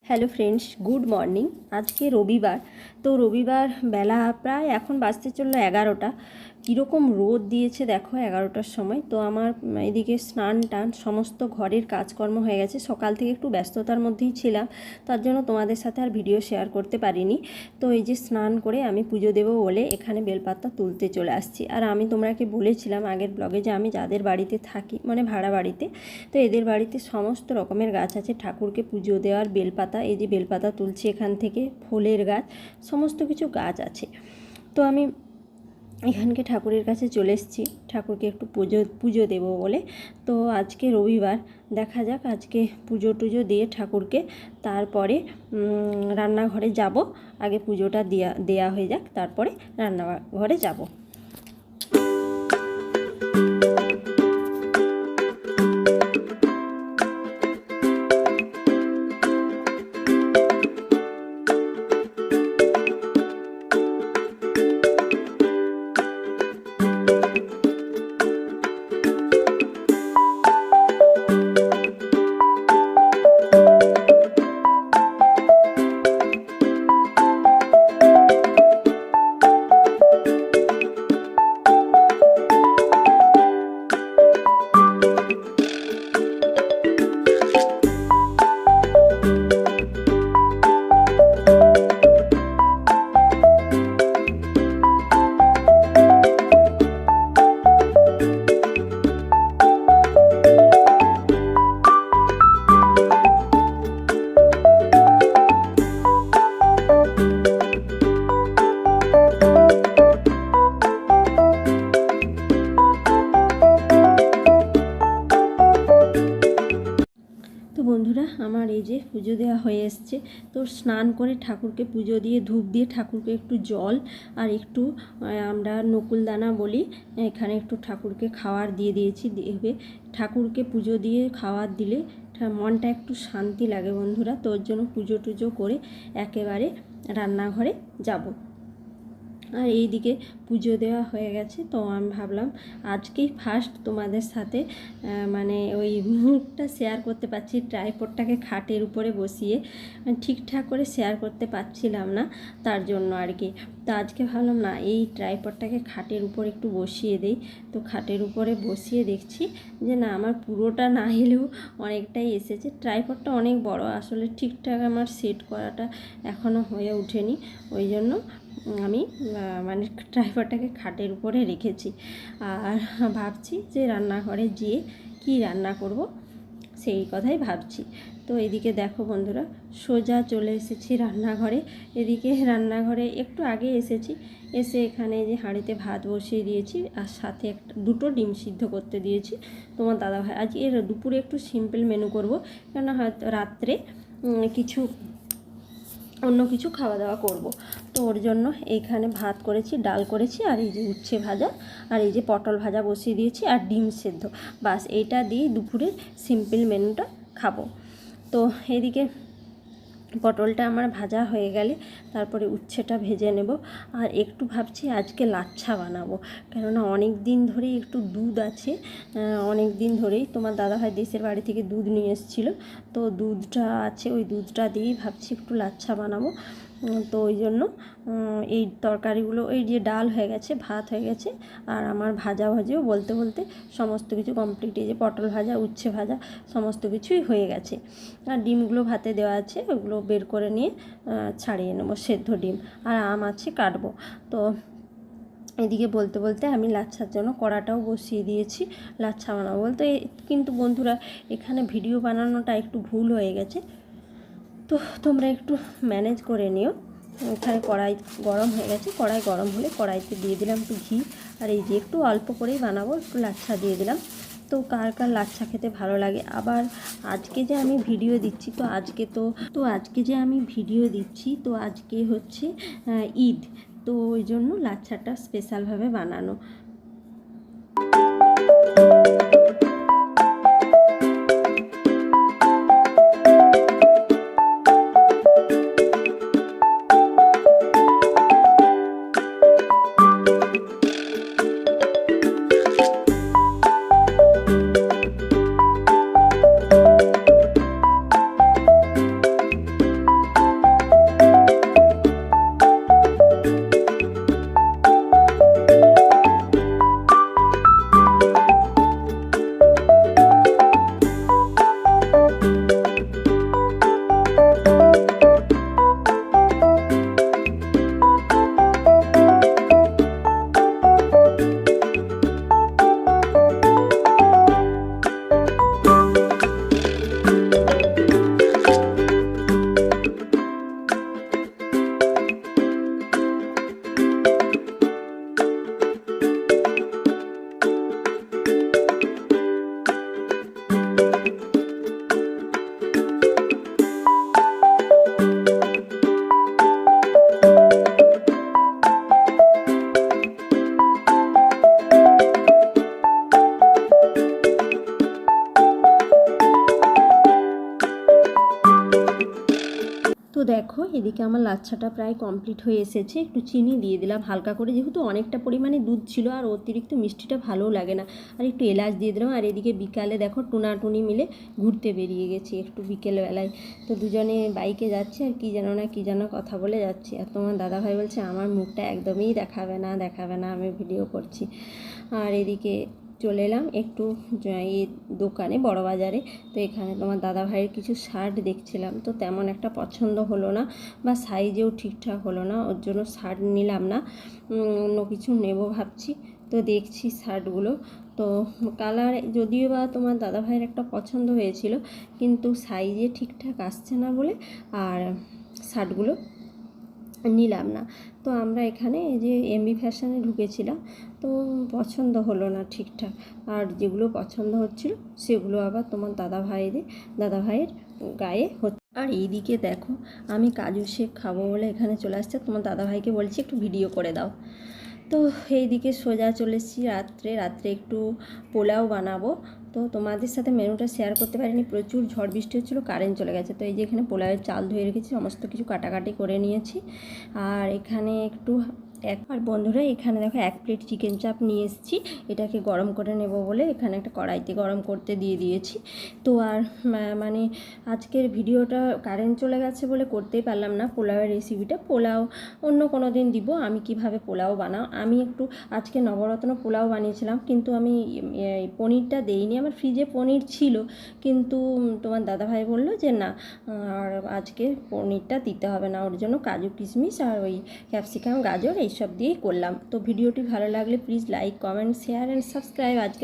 Hello friends, good morning. আজকে রবিবার। তো রবিবার বেলা প্রায় এখন বাজতে চললো 11টা। কীরকম রোদ দিয়েছে দেখো 11টার সময়। তো আমার এদিকে স্নান টান সমস্ত ঘরের কাজকর্ম হয়ে গেছে। সকাল থেকে একটু ব্যস্ততার মধ্যেই ছিলাম, তার জন্য তোমাদের সাথে আর ভিডিও শেয়ার করতে পারিনি। তো এই যে স্নান করে আমি পুজো দেবো বলে এখানে বেলপাতা তুলতে চলে আসছি। আর আমি তোমাকে বলেছিলাম আগের ব্লগে যে আমি যাদের বাড়িতে থাকি, মানে ভাড়া বাড়িতে, তো এদের বাড়িতে সমস্ত রকমের গাছ আছে ঠাকুরকে পুজো দেওয়ার। বেলপাতা, এই যে বেলপাতা তুলছি এখান থেকে, ফুলের গাছ, সমস্ত কিছু গাছ আছে। তো আমি এখানকে ঠাকুরের কাছে চলে এসেছি ঠাকুরকে একটু পুজো দেবো বলে। তো আজকে রবিবার, দেখা যাক আজকে পুজো টুজো দিয়ে ঠাকুরকে তারপরে রান্নাঘরে যাব। আগে পুজোটা দেয়া হয়ে যাক, তারপরে রান্নাঘরে যাব। তো বন্ধুরা, আমার এই যে পুজো দেওয়া হয়ে এসছে। তো স্নান করে ঠাকুরকে পুজো দিয়ে ধূপ দিয়ে ঠাকুরকে একটু জল আর একটু আমরা নকুলদানা বলি, এখানে একটু ঠাকুরকে খাওয়ার দিয়ে দিয়েছি। দেখবে ঠাকুরকে পুজো দিয়ে খাওয়ার দিলে মনটা একটু শান্তি লাগে বন্ধুরা। তো ওর জন্য পুজো টুজো করে একেবারে রান্নাঘরে যাব। আর এই দিকে পুজো দেওয়া হয়ে গেছে। তো আমি ভাবলাম আজকেই ফার্স্ট তোমাদের সাথে মানে ওই মুখটা শেয়ার করতে পারছি। ট্রাইপডটাকে খাটের উপরে বসিয়ে ঠিকঠাক করে শেয়ার করতে পারছিলাম না, তার জন্য আর কি। তো আজকে ভাবলাম না, এই ট্রাইপডটাকে খাটের উপর একটু বসিয়ে দেই। তো খাটের উপরে বসিয়ে দেখছি যে না, আমার পুরোটা না এলেও অনেকটাই এসেছে। ট্রাইপডটা অনেক বড়, আসলে ঠিকঠাক আমার সেট করাটা এখনও হয়ে ওঠেনি। ওই জন্য আমি মানে ট্রাইপডটাকে খাটের উপরে রেখেছি। আর ভাবছি যে রান্নাঘরে যেয়ে কি রান্না করব, সেই কথাই ভাবছি। তো এদিকে দেখো বন্ধুরা, সোজা চলে এসেছি রান্নাঘরে। এদিকে রান্নাঘরে একটু আগে এসেছি, এসে এখানে যে হাঁড়িতে ভাত বসিয়ে দিয়েছি আর সাথে দুটো ডিম সিদ্ধ করতে দিয়েছি তোমার দাদাভাই। আজকে এর দুপুরে একটু সিম্পল মেনু করব, কেননা হয়তো রাত্রে অন্য কিছু খাওয়া দাওয়া করব। তো ওর জন্য এইখানে ভাত করেছি, ডাল করেছি, আর এই যে উচ্ছে ভাজা, আর এই যে পটল ভাজা বসিয়ে দিয়েছি, আর ডিম সেদ্ধ। বাস এইটা দিয়ে দুপুরের সিম্পল মেনুটা খাবো। তো এদিকে পটলটা আমার ভাজা হয়ে গেলে তারপরে উচ্ছেটা ভেজে নেব। আর একটু ভাবছি আজকে লাচ্ছা বানাবো, কেননা অনেক দিন ধরেই একটু দুধ আছে, অনেক দিন ধরেই তোমার দাদাভাই দেশের বাড়ি থেকে দুধ নিয়ে এসেছিলো। তো দুধটা আছে, ওই দুধটা দিয়েই ভাবছি একটু লাচ্ছা বানাবো। তো ওই জন্য এই তরকারিগুলো, এই যে ডাল হয়ে গেছে, ভাত হয়ে গেছে, আর আমার ভাজাভাজিও বলতে বলতে সমস্ত কিছু কমপ্লিট। এই যে পটল ভাজা, উচ্ছে ভাজা, সমস্ত কিছুই হয়ে গেছে। আর ডিমগুলো ভাতে দেওয়া আছে, ওগুলো বের করে নিয়ে ছাড়িয়ে নেবো, সেদ্ধ ডিম। আর আম আছে, কাটবো। তো এদিকে বলতে বলতে আমি লাচ্ছার জন্য কড়াটাও বসিয়ে দিয়েছি, লাচ্ছা বানাবো বলতে। কিন্তু বন্ধুরা, এখানে ভিডিও বানানোটা একটু ভুল হয়ে গেছে, তো তোমরা একটু ম্যানেজ করে নিও। এখানে কড়াই গরম হয়ে গেছে, কড়াই গরম হলে কড়াইতে দিয়ে দিলাম একটু ঘি। আর এই যে একটু অল্প করেই বানাবো, একটু লাচ্ছা দিয়ে দিলাম। তো কার কার লাচ্ছা খেতে ভালো লাগে। আবার আজকে যে আমি ভিডিও দিচ্ছি, তো আজকে হচ্ছে ঈদ। তো ওই জন্য লাচ্ছাটা স্পেশালভাবে বানানো। তো দেখো এদিকে আমার লাচ্ছাটা প্রায় কমপ্লিট হয়ে এসেছে। একটু চিনি দিয়ে দিলাম হালকা করে, যেহেতু অনেকটা পরিমাণে দুধ ছিল আর অতিরিক্ত মিষ্টিটা ভালোও লাগে না। আর একটু এলাচ দিয়ে দিলাম। আর এদিকে বিকালে দেখো টুনি মিলে ঘুরতে বেরিয়ে গেছি একটু বিকেলবেলায়। তো দুজনে বাইকে যাচ্ছি আর কি যেন কথা বলে যাচ্ছি। আর তোমার দাদাভাই বলছে আমার মুখটা একদমই দেখাবে না, আমি ভিডিও করছি। আর এদিকে চলে এলাম একটু এই দোকানে, বড় বাজারে। তো এখানে তোমার দাদাভাইয়ের কিছু শার্ট দেখছিলাম, তো তেমন একটা পছন্দ হলো না বা সাইজেও ঠিকঠাক হলো না, ওর জন্য শার্ট নিলাম না, অন্য কিছু নেব ভাবছি। তো দেখছি শার্টগুলো, তো কালার যদিও বা তোমার দাদাভাইয়ের একটা পছন্দ হয়েছিল, কিন্তু সাইজে ঠিকঠাক আসছে না বলে আর শার্টগুলো নিলাম না। তো আমরা এখানে এই যে এমবি ফ্যাশনে ঢুকেছিলাম, তো পছন্দ হলো না ঠিকঠাক। আর যেগুলো পছন্দ হচ্ছিল সেগুলো আবার তোমার দাদাভাইয়ের গায়ে হচ্ছে। আর এইদিকে দেখো আমি কাজু শেক খাবো বলে এখানে চলে আসছে। তোমার দাদাভাইকে বলছি একটু ভিডিও করে দাও। তো এইদিকে সোজা চলে এসেছি রাত্রে একটু পোলাও বানাবো। তো তোমাদের সাথে মেনুটা শেয়ার করতে পারিনি, প্রচুর ঝড় বৃষ্টি হচ্ছিলো, কারেন্ট চলে গেছে। তো এই যে এখানে পোলাওয়ের চাল ধুয়ে রেখেছি, সমস্ত কিছু কাটাকাটি করে নিয়েছি। আর এখানে একটু আর বন্ধুরা এখানে দেখো 1 প্লেট চিকেন চাপ নিয়ে এসেছি, এটাকে গরম করে নেব বলে এখানে একটা কড়াইতে গরম করতে দিয়ে দিয়েছি। তো আর মানে আজকের ভিডিওটা কারেন্ট চলে গেছে বলে করতেই পারলাম না পোলাওয়ের রেসিপিটা। পোলাও অন্য কোনো দিন দিব, আমি কিভাবে পোলাও বানাও। আমি একটু আজকে নবরত্ন পোলাও বানিয়েছিলাম, কিন্তু আমি পনিরটা দেইনি, আমার ফ্রিজে পনির ছিল, কিন্তু তোমার দাদাভাই বললো যে না আর আজকে পনিরটা দিতে হবে না, ওর জন্য কাজু কিশমিশ আর ওই ক্যাপসিকাম গাজর এইসব দিয়েই করলাম। তো ভিডিওটি ভালো লাগলে please like, comment, share and subscribe. আজকে